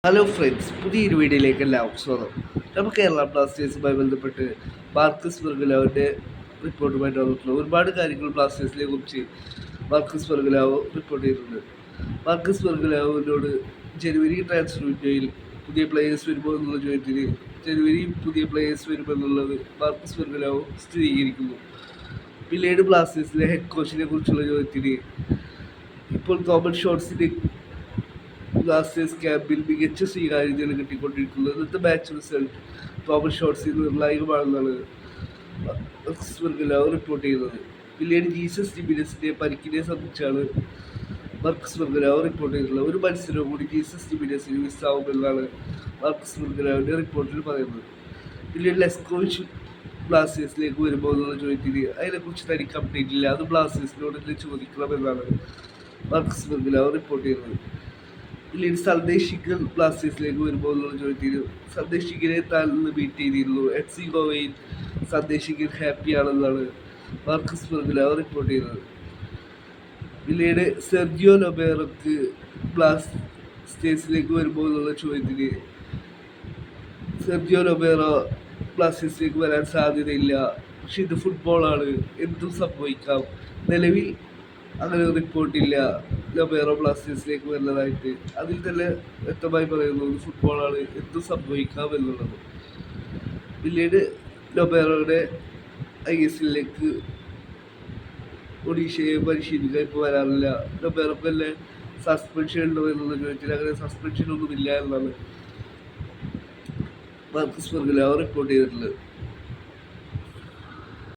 Hello friends, പുതിയൊരു വീഡിയോയിലേക്ക് എല്ലാവർക്കും സ്വാഗതം. നമ്മൾ കേരള ബ്ലാസ്റ്റേഴ്സുമായി ബന്ധപ്പെട്ട് മാർക്കസ് ബെർഗലാവിൻ്റെ റിപ്പോർട്ടുമായിട്ട് വന്നിട്ടുള്ള ഒരുപാട് കാര്യങ്ങൾ ബ്ലാസ്റ്റേഴ്സിനെ കുറിച്ച് മാർക്കസ് ബെർഗലാവ് റിപ്പോർട്ട് ചെയ്തിട്ടുണ്ട്. മാർക്കസ് ബെർഗലാവിനോട് ജനുവരി ട്രാൻസ്ഫർ വിൻഡോയിൽ പുതിയ പ്ലേയേഴ്സ് വരുമ്പോൾ എന്നുള്ള ചോദ്യത്തിന് ജനുവരി പുതിയ പ്ലേയേഴ്സ് വരുമെന്നുള്ളത് മാർക്കസ് ബെർഗലാവ് സ്ഥിരീകരിക്കുന്നു. പിന്നീട് ബ്ലാസ്റ്റേഴ്സിലെ ഹെഡ് കോച്ചിനെ കുറിച്ചുള്ള ചോദ്യത്തിന് ഇപ്പോൾ തോമസ് ഷോർട്സിൻ്റെ ബ്ലാസ്റ്റേഴ്സ് ക്യാമ്പിൽ മികച്ച സ്വീകാര്യതയാണ് കിട്ടിക്കൊണ്ടിരിക്കുന്നത്. ഇന്നത്തെ മാച്ച് റിസൾട്ട് തോമസ് ഷോർട്സിൽ നിർണായകമാണെന്നാണ് റിപ്പോർട്ട് ചെയ്യുന്നത്. പിന്നീട് ജീസസ് ജിമിനസിൻ്റെ പരിക്കിനെ സംബന്ധിച്ചാണ് മാർക്കസ് ബെർഗലാവ് റിപ്പോർട്ട് ചെയ്തിട്ടുള്ളത്. ഒരു മത്സരവും കൂടി ജീസസ് ജിമിനസിന് മിസ്സാവുമെന്നാണ് മാർക്കസ് ബെർഗലാവിൻ്റെ റിപ്പോർട്ടിൽ പറയുന്നത്. പിന്നീട് ലെസ്കോവിച്ച് ബ്ലാസ്റ്റേഴ്സിലേക്ക് വരുമ്പോൾ എന്നുള്ള ചോദ്യത്തിന് അതിനെക്കുറിച്ച് തനിക്ക് അപ്ഡേറ്റ് ഇല്ല, അത് ബ്ലാസ്റ്റേഴ്സിനോട് തന്നെ ചോദിക്കണമെന്നാണ് മാർക്കസ് ബെർഗലാവ് റിപ്പോർട്ട് ചെയ്യുന്നത്. പിന്നീട് സന്ദേശ് ശിഖർ ബ്ലാസ്റ്റേഴ്സിലേക്ക് വരുമ്പോൾ എന്നുള്ള ചോദ്യത്തിന് സന്ദേശ് ശിഖരെ താൻ മീറ്റ് ചെയ്തിരുന്നു. FC ഗോവയിൽ സന്ദേശ് ശിഖർ ഹാപ്പിയാണെന്നാണ് മാർക്കസ് ബെർഗലാവ് റിപ്പോർട്ട് ചെയ്തത്. പിന്നീട് സെർജിയോ ലൊബേറോക്ക് ബ്ലാസ്റ്റേഴ്സിലേക്ക് വരുമ്പോൾ എന്നുള്ള ചോദ്യത്തിന് സെർജിയോ ലൊബേറോ ബ്ലാസ്റ്റേഴ്സിലേക്ക് വരാൻ സാധ്യതയില്ല, പക്ഷെ ഇത് ഫുട്ബോളാണ്, എന്തും സംഭവിക്കാം. നിലവിൽ അങ്ങനെ റിപ്പോർട്ടില്ല ലൊബേറോ ബ്ലാസ്റ്റേഴ്സിലേക്ക് വരുന്നതായിട്ട്. അതിൽ തന്നെ വ്യക്തമായി പറയുന്നു ഇത് ഫുട്ബോളാണ്, എന്തും സംഭവിക്കാം എന്നുള്ളത്. പിന്നീട് ലൊബേറോയുടെ ISLലേക്ക് ഒഡീഷയെ പരിശീലിക്കാൻ ഇപ്പോൾ വരാറില്ല. ലൊബേറോക്ക് തന്നെ സസ്പെൻഷൻ ഉണ്ടോ എന്നുള്ള ചോദിച്ചാൽ അങ്ങനെ സസ്പെൻഷൻ ഒന്നുമില്ല എന്നാണ് മാർക്കസ് ബെർഗലാവ് റിപ്പോർട്ട് ചെയ്തിട്ടുള്ളത്.